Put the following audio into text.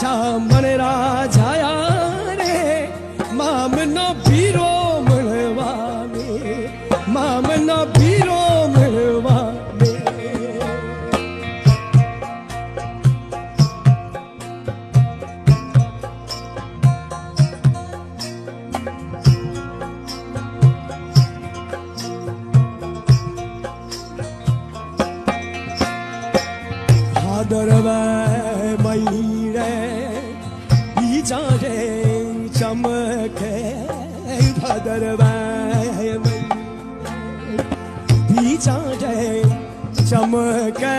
चामन राजाया रे मामनो बीरो मिलवाने मामनो बीरो मिलवाने भादरवा महीने बीजा रे चमके भादरवा बीजा रे चमके